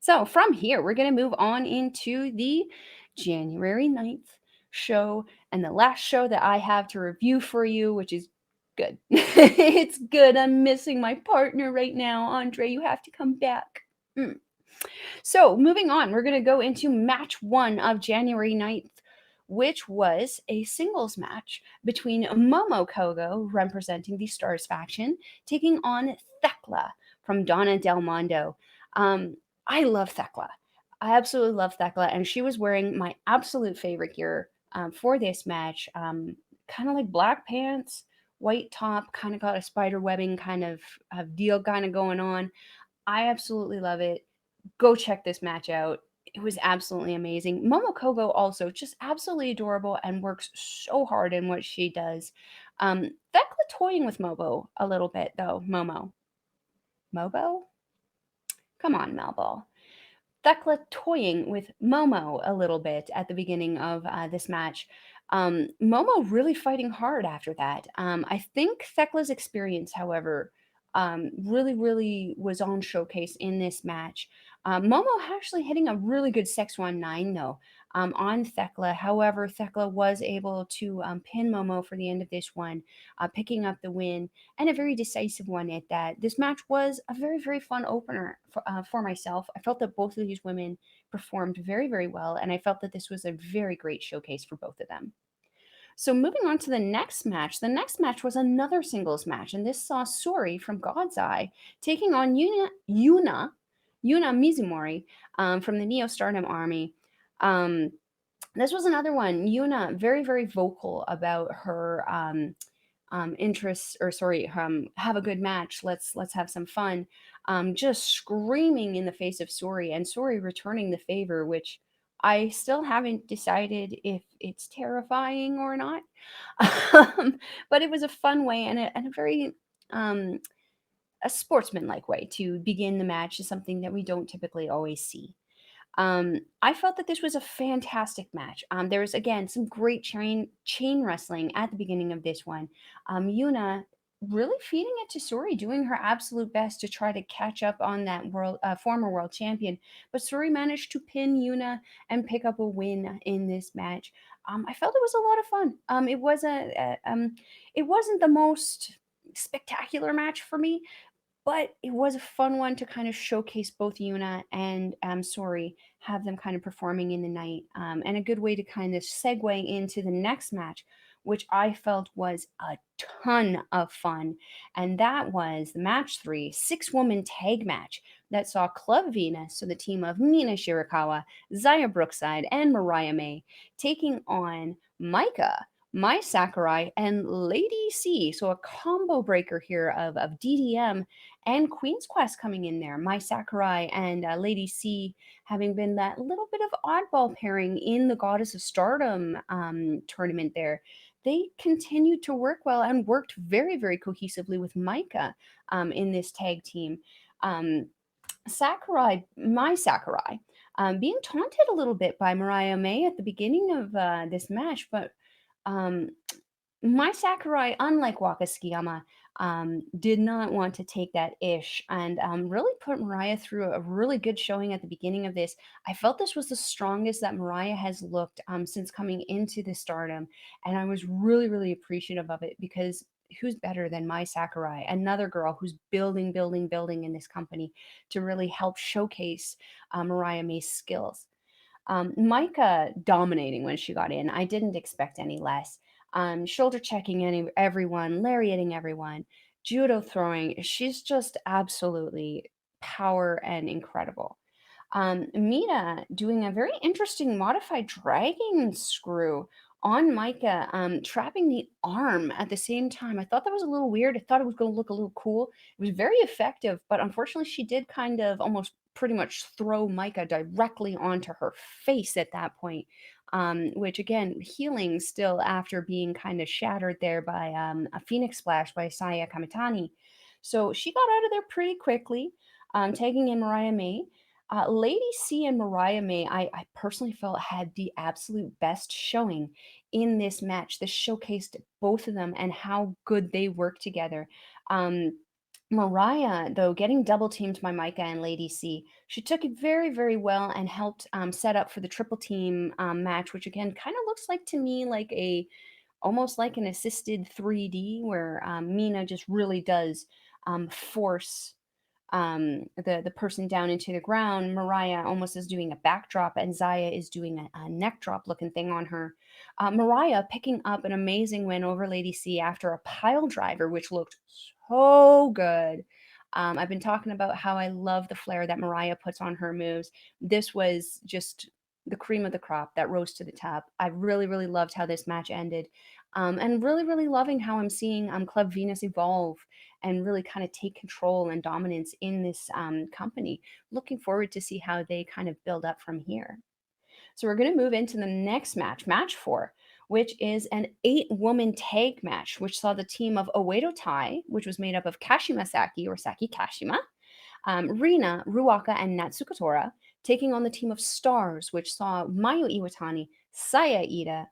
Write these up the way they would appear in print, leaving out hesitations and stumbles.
So from here, we're going to move on into the January 9th show and the last show that I have to review for you, which is good. It's good. I'm missing my partner right now. Andre, you have to come back. Mm. So moving on, we're going to go into match one of January 9th, which was a singles match between Momo Kogo, representing the Stars faction, taking on Thekla from Donna Del Mondo. I love Thekla. I absolutely love Thekla, and she was wearing my absolute favorite gear for this match. Kind of like black pants, white top, kind of got a spider webbing kind of deal kind of going on. I absolutely love it. Go check this match out. It was absolutely amazing. Momo Kogo also just absolutely adorable and works so hard in what she does. Thekla toying with Mobo a little bit though. Mobo? Come on, Melball. Thekla toying with Momo a little bit at the beginning of this match. Momo really fighting hard after that. I think Thekla's experience, however, really was on showcase in this match. Momo actually hitting a really good 619 though on Thekla. However, Thekla was able to pin Momo for the end of this one, picking up the win and a very decisive one at that. This match was a very fun opener for myself. I felt that both of these women performed very well, and I felt that this was a very great showcase for both of them. So moving on to the next match. The next match was another singles match, and this saw Syuri from God's Eye taking on Yuna Mizumori from the Neo Stardom Army. Um, this was another one. Yuna very vocal about her interests, or sorry, have a good match. Let's have some fun. Just screaming in the face of Syuri, and Syuri returning the favor, which I still haven't decided if it's terrifying or not. But it was a fun way and a very um, a sportsmanlike way to begin the match is something that we don't typically always see. I felt that this was a fantastic match. There was again some great chain wrestling at the beginning of this one. Yuna really feeding it to Syuri, doing her absolute best to try to catch up on that former world champion. But Syuri managed to pin Yuna and pick up a win in this match. I felt it was a lot of fun. It wasn't the most spectacular match for me, but it was a fun one to kind of showcase both Yuna and Sori, have them kind of performing in the night, and a good way to kind of segue into the next match, which I felt was a ton of fun. And that was the match three, six-woman tag match that saw Club Venus, so the team of Mina Shirakawa, Zaya Brookside, and Mariah May, taking on Maika, Mai Sakurai, and Lady C. So a combo breaker here of DDM and Queen's Quest coming in there. Mai Sakurai and Lady C having been that little bit of oddball pairing in the Goddess of Stardom tournament there. They continued to work well and worked very cohesively with Maika in this tag team. Um, Mai Sakurai, being taunted a little bit by Mariah May at the beginning of this match, but um, Mai Sakurai, unlike Waka Tsukiyama, did not want to take that ish and really put Mariah through a really good showing at the beginning of this. I felt this was the strongest that Mariah has looked since coming into the Stardom, and I was really appreciative of it because who's better than Mai Sakurai, another girl who's building in this company to really help showcase Mariah May's skills. Maika dominating when she got in. I didn't expect any less. Shoulder checking everyone, lariating everyone, judo throwing. She's just absolutely power and incredible. Mina doing a very interesting modified dragon screw on Maika, trapping the arm at the same time. I thought that was a little weird. I thought it was going to look a little cool. It was very effective, but unfortunately, she did kind of almost pretty much throw Maika directly onto her face at that point. Which again, healing still after being kind of shattered there by a Phoenix Splash by Saya Kamitani. So she got out of there pretty quickly, tagging in Mariah May. Lady C and Mariah May, I personally felt had the absolute best showing in this match. This showcased both of them and how good they work together. Um, Mariah, though, getting double teamed by Maika and Lady C, she took it very, very well and helped set up for the triple team match, which again kind of looks like to me like a almost like an assisted 3D where Mina just really does force the person down into the ground. Mariah almost is doing a backdrop, and Zaya is doing a neck drop looking thing on her. Mariah picking up an amazing win over Lady C after a pile driver, which looked so good. I've been talking about how I love the flair that Mariah puts on her moves. This was just the cream of the crop that rose to the top. I really, really loved how this match ended. And really, really loving how I'm seeing Club Venus evolve and really kind of take control and dominance in this company. Looking forward to see how they kind of build up from here. So we're going to move into the next match, match 4, which is an 8-woman tag match, which saw the team of Oedo Tai, which was made up of Kashima Saki or Saki Kashima, Rina, Ruaka, and Natsuko Tora, taking on the team of Stars, which saw Mayu Iwatani, Saya Iida,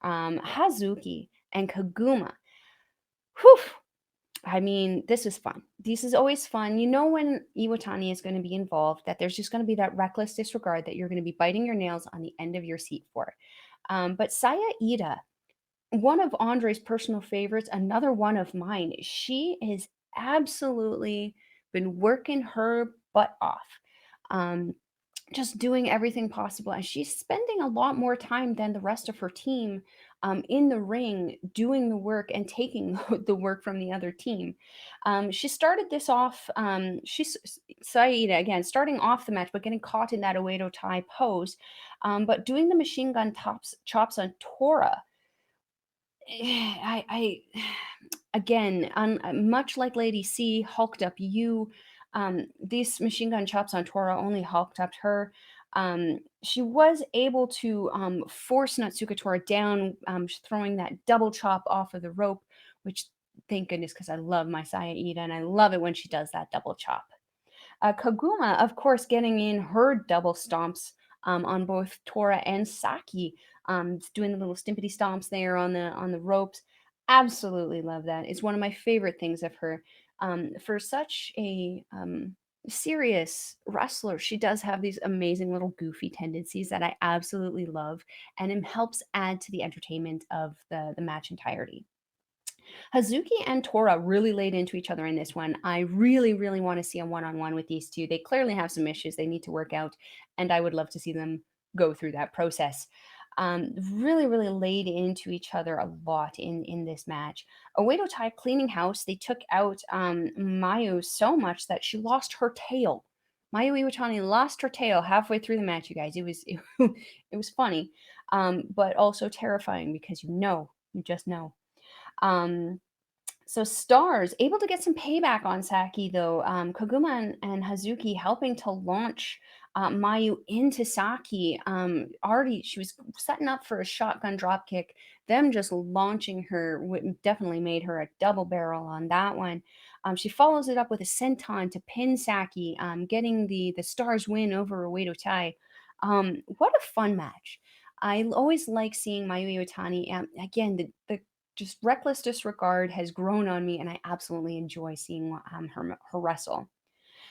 Hazuki, and Koguma. Whew, I mean, this is fun. This is always fun. You know when Iwatani is going to be involved, that there's just going to be that reckless disregard that you're going to be biting your nails on the end of your seat for. But Saya Iida, one of Andre's personal favorites, another one of mine, she is absolutely been working her butt off. Um, just doing everything possible. And she's spending a lot more time than the rest of her team in the ring, doing the work and taking the work from the other team. She started this off, she's Saida again, starting off the match, but getting caught in that Oedo Tai pose, but doing the machine gun chops on Tora. I again, much like Lady C hulked up you, these machine gun chops on Tora only hulked up her. She was able to force Natsuko Tora down, throwing that double chop off of the rope, which thank goodness because I love my Saya Iida and I love it when she does that double chop. Koguma, of course, getting in her double stomps on both Tora and Saki, doing the little stimpity stomps there on the ropes. Absolutely love that. It's one of my favorite things of her. For such a serious wrestler, she does have these amazing little goofy tendencies that I absolutely love, and it helps add to the entertainment of the match entirety. Hazuki and Tora really laid into each other in this one. I really, really want to see a one-on-one with these two. They clearly have some issues they need to work out, and I would love to see them go through that process. Really, really laid into each other a lot in this match. Oedo Tai cleaning house. They took out Mayu so much that she lost her tail. Mayu Iwatani lost her tail halfway through the match. You guys, it was funny, but also terrifying because you just know. Um, so Stars able to get some payback on Saki though. Koguma and Hazuki helping to launch Mayu into Saki. Already she was setting up for a shotgun drop kick. Them just launching her definitely made her a double barrel on that one. She follows it up with a senton to pin Saki, getting the Stars win over Oedo Tai. What a fun match! I always like seeing Mayu Iwatani. Again, the just reckless disregard has grown on me, and I absolutely enjoy seeing her wrestle.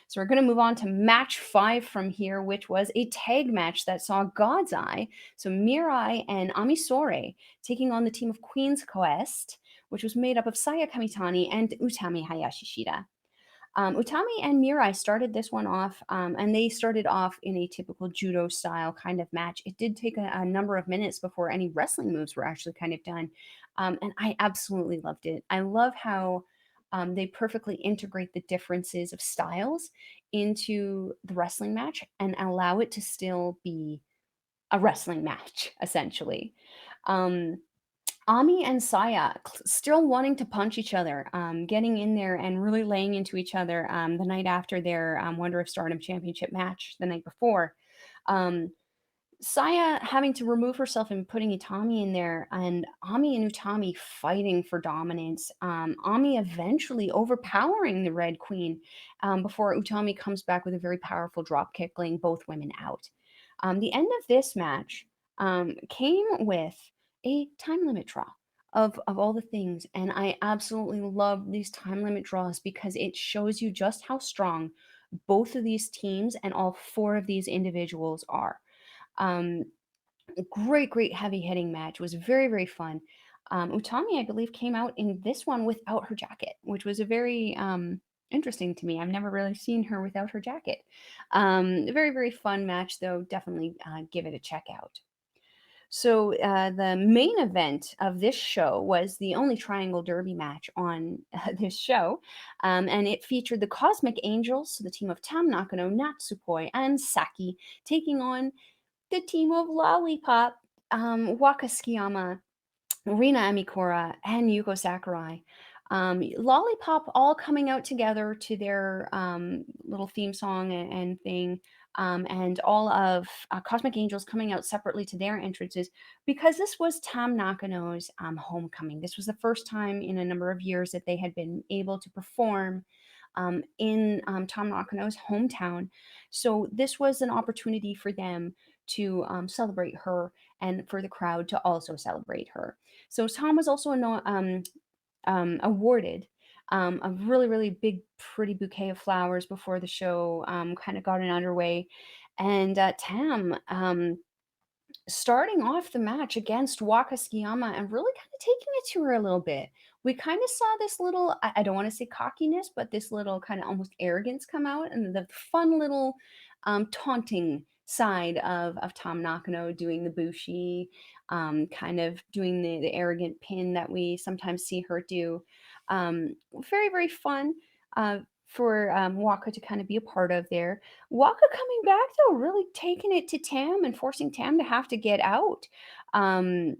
So we're going to move on to match 5 from here, which was a tag match that saw God's Eye, so Mirai and Amisore, taking on the team of Queen's Quest, which was made up of Saya Kamitani and Utami Hayashishita. Utami and Mirai started this one off, and they started off in a typical judo style kind of match. It did take a number of minutes before any wrestling moves were actually kind of done, and I absolutely loved it. I love how they perfectly integrate the differences of styles into the wrestling match and allow it to still be a wrestling match, essentially. Um, Ami and Saya still wanting to punch each other, getting in there and really laying into each other the night after their Wonder of Stardom Championship match the night before. Um, Saya having to remove herself and putting Utami in there, and Ami and Utami fighting for dominance. Ami eventually overpowering the Red Queen before Utami comes back with a very powerful drop kick, laying both women out. The end of this match came with a time limit draw. of all the things. And I absolutely love these time limit draws because it shows you just how strong both of these teams and all four of these individuals are. Um, great heavy hitting match. It was very, very fun. Utami, I believe, came out in this one without her jacket, which was a very interesting to me. I've never really seen her without her jacket. Very, very fun match, though. Definitely give it a check out. So the main event of this show was the only Triangle Derby match on this show, and it featured the Cosmic Angels, so the team of Tam Nakano, Natsupoi, and Saki, taking on the team of Lollipop, Waka Tsukiyama, Rina Amikura, and Yuko Sakurai. Lollipop all coming out together to their little theme song and thing, and all of Cosmic Angels coming out separately to their entrances because this was Tam Nakano's homecoming. This was the first time in a number of years that they had been able to perform in Tam Nakano's hometown. So this was an opportunity for them to celebrate her and for the crowd to also celebrate her. So Tom was also awarded a really big, pretty bouquet of flowers before the show kind of got underway. And Tam starting off the match against Waka Tsukiyama and really kind of taking it to her a little bit. We kind of saw this little, I don't want to say cockiness, but this little kind of almost arrogance come out and the fun little taunting side of Tam Nakano doing the bushi, kind of doing the arrogant pin that we sometimes see her do. Very fun for Waka to kind of be a part of there. Waka coming back though, really taking it to Tam and forcing Tam to have to get out. Um,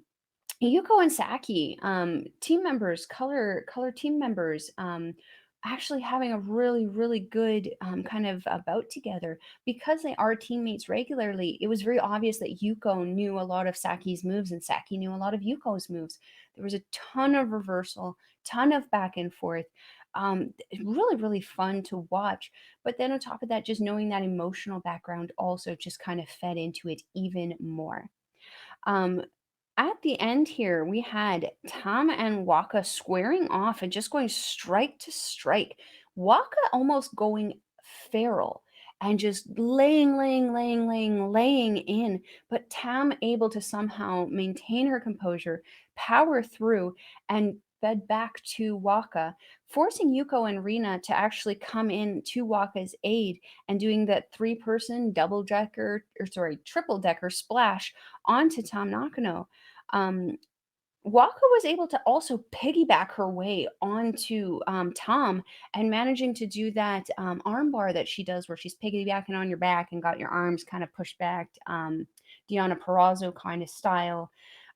Yuko and Saki, team members, color team members, actually having a really good kind of bout together because they are teammates regularly. It was very obvious that Yuko knew a lot of Saki's moves and Saki knew a lot of Yuko's moves. There was a ton of reversal, ton of back and forth. Really fun to watch. But then on top of that, just knowing that emotional background also just kind of fed into it even more. Um, at the end here, we had Tam and Waka squaring off and just going strike to strike. Waka almost going feral and just laying in, but Tam able to somehow maintain her composure, power through, and fed back to Waka, forcing Yuko and Rina to actually come in to Waka's aid and doing that three-person double decker, or sorry, triple decker splash onto Tam Nakano. Um, Waka was able to also piggyback her way onto Tom and managing to do that armbar that she does where she's piggybacking on your back and got your arms kind of pushed back, Diana Perazzo kind of style.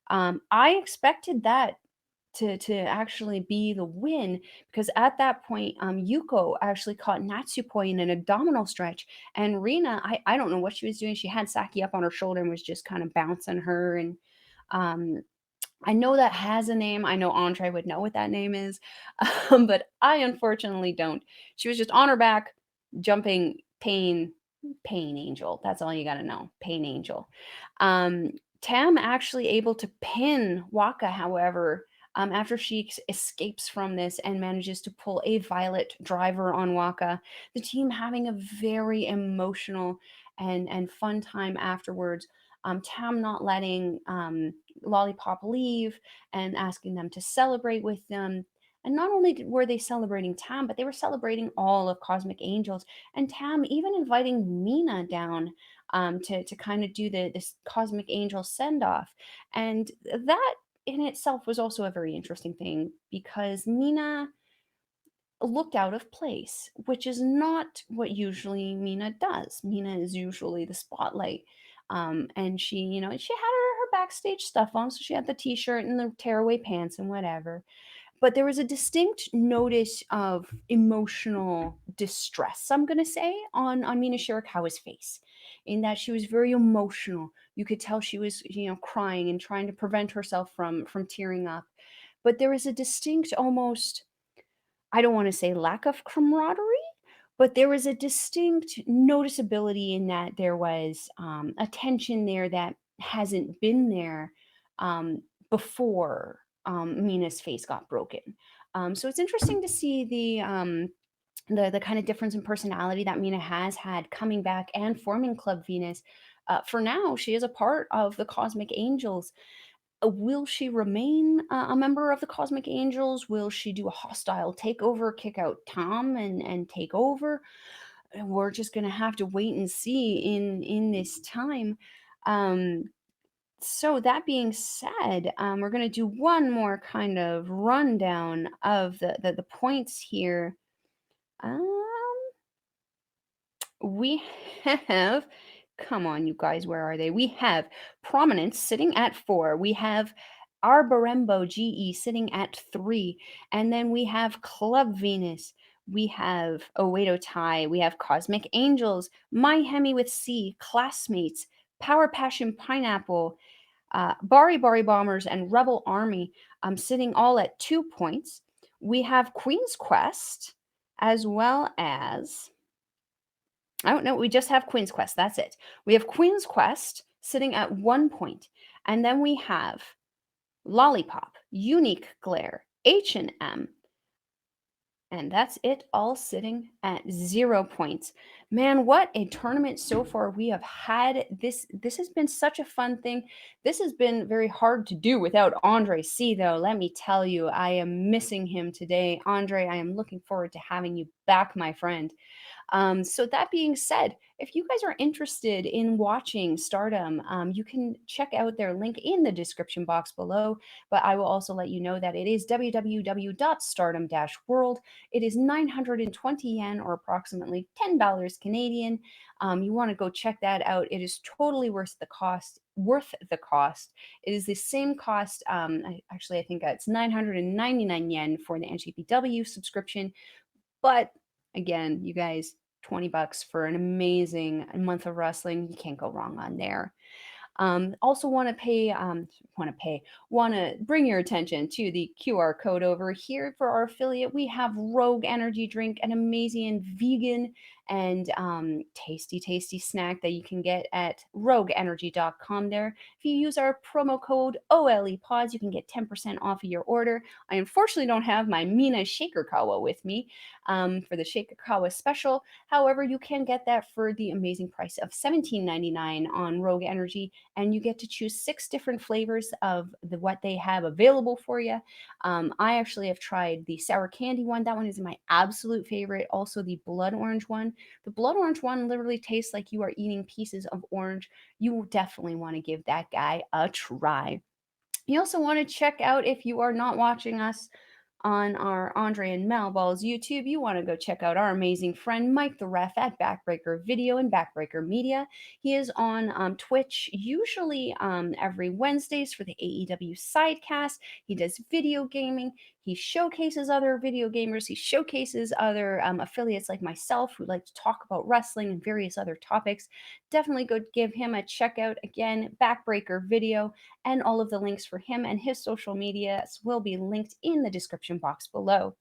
I expected that to actually be the win because at that point, Yuko actually caught Natsupoi in an abdominal stretch, and Rina, I don't know what she was doing. She had Saki up on her shoulder and was just kind of bouncing her and. Um, I know that has a name. I know Andre would know what that name is, but I unfortunately don't. She was just on her back, jumping, pain angel. That's all you got to know. Pain angel. Um, Tam actually able to pin Waka, however, after she escapes from this and manages to pull a violet driver on Waka. The team having a very emotional and fun time afterwards. Tam not letting Lollipop leave and asking them to celebrate with them. And not only were they celebrating Tam, but they were celebrating all of Cosmic Angels. And Tam even inviting Mina down to kind of do this Cosmic Angel send off. And that in itself was also a very interesting thing because Mina looked out of place, which is not what usually Mina does. Mina is usually the spotlight. And she, she had her backstage stuff on, so she had the t-shirt and the tearaway pants and whatever. But there was a distinct notice of emotional distress, I'm gonna say, on Mina Shirakawa's face, in that she was very emotional. You could tell she was, crying and trying to prevent herself from tearing up. But there was a distinct almost I don't want to say lack of camaraderie, but there was a distinct noticeability in that there was a tension there that hasn't been there before. Mina's face got broken. So it's interesting to see the kind of difference in personality that Mina has had coming back and forming Club Venus. For now, she is a part of the Cosmic Angels. Will she remain a member of the Cosmic Angels? Will she do a hostile takeover, kick out Tom, and take over? We're just gonna have to wait and see in this time. Um, so that being said, we're gonna do one more kind of rundown of the points here. Um, we have, come on, you guys, where are they? We have Prominence sitting at 4. We have Arborembo GE sitting at 3. And then we have Club Venus. We have Oedo Tai. We have Cosmic Angels, My Hemi with C, Classmates, Power Passion Pineapple, Bari Bari Bombers, and Rebel Army sitting all at 2 points. We have Queen's Quest, as well as, I don't know. We just have Queen's Quest. That's it. We have Queen's Quest sitting at 1 point. And then we have Lollipop, Unique Glare, H&M. And that's it, all sitting at 0 points. Man, what a tournament so far we have had. This has been such a fun thing. This has been very hard to do without Andre C, though. Let me tell you, I am missing him today. Andre, I am looking forward to having you back, my friend. So that being said, if you guys are interested in watching Stardom, you can check out their link in the description box below. But I will also let you know that it is www.stardom-world. It is 920 yen, or approximately $10 Canadian. You want to go check that out. It is totally worth the cost. It is the same cost. I think it's 999 yen for the NJPW subscription. But again, you guys, $20 for an amazing month of wrestling. You can't go wrong on there. Also want to bring your attention to the QR code over here for our affiliate. We have Rogue Energy Drink, an amazing vegan and tasty snack that you can get at rogueenergy.com there. If you use our promo code OLEPODS, you can get 10% off of your order. I unfortunately don't have my Mina Shirakawa with me for the Shirakawa special. However, you can get that for the amazing price of $17.99 on Rogue Energy, and you get to choose 6 different flavors of what they have available for you. I actually have tried the sour candy one. That one is my absolute favorite. Also, the blood orange one. The blood orange one literally tastes like you are eating pieces of orange. You definitely want to give that guy a try. You also want to check out, if you are not watching us on our Andre and Melball's YouTube, you want to go check out our amazing friend Mike the Ref at Backbreaker Video and Backbreaker Media. He is on Twitch usually every Wednesdays for the AEW sidecast. He does video gaming. He showcases other video gamers. He showcases other affiliates like myself who like to talk about wrestling and various other topics. Definitely go give him a check out. Again, Backbreaker Video, and all of the links for him and his social medias will be linked in the description box below.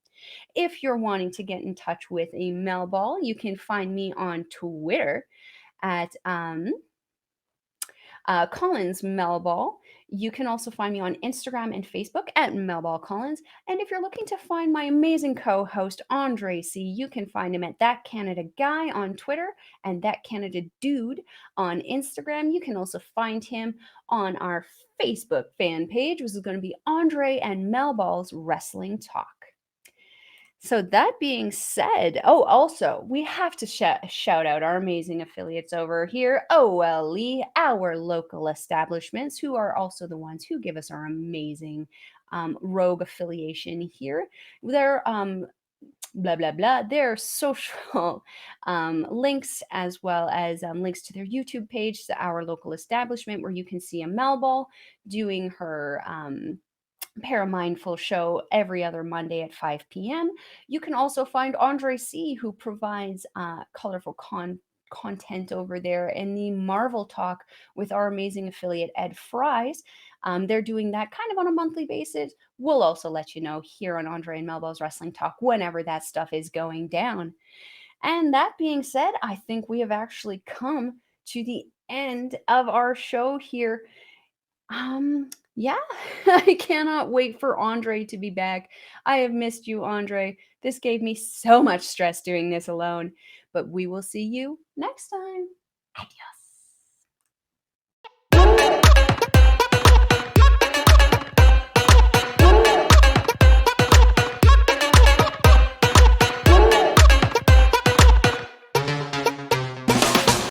If you're wanting to get in touch with a Melball, you can find me on Twitter at Collins Melball. You can also find me on Instagram and Facebook at Melball Collins. And if you're looking to find my amazing co-host Andre C, you can find him at That Canada Guy on Twitter and That Canada Dude on Instagram. You can also find him on our Facebook fan page, which is going to be Andre and Melball's Wrestling Talk. So that being said, oh, also, we have to shout out our amazing affiliates over here, OLE, our local establishments, who are also the ones who give us our amazing rogue affiliation here. They're blah blah blah, their social links, as well as links to their YouTube page, to our local establishment, where you can see a Melball doing her Paramindful show every other Monday at 5 p.m. You can also find Andre C, who provides colorful content over there in the Marvel Talk with our amazing affiliate Ed Fries. They're doing that kind of on a monthly basis. We'll also let you know here on Andre and Melball's Wrestling Talk whenever that stuff is going down. And that being said, I think we have actually come to the end of our show here. Yeah, I cannot wait for Andre to be back. I have missed you, Andre. This gave me so much stress doing this alone, but we will see you next time. Adios.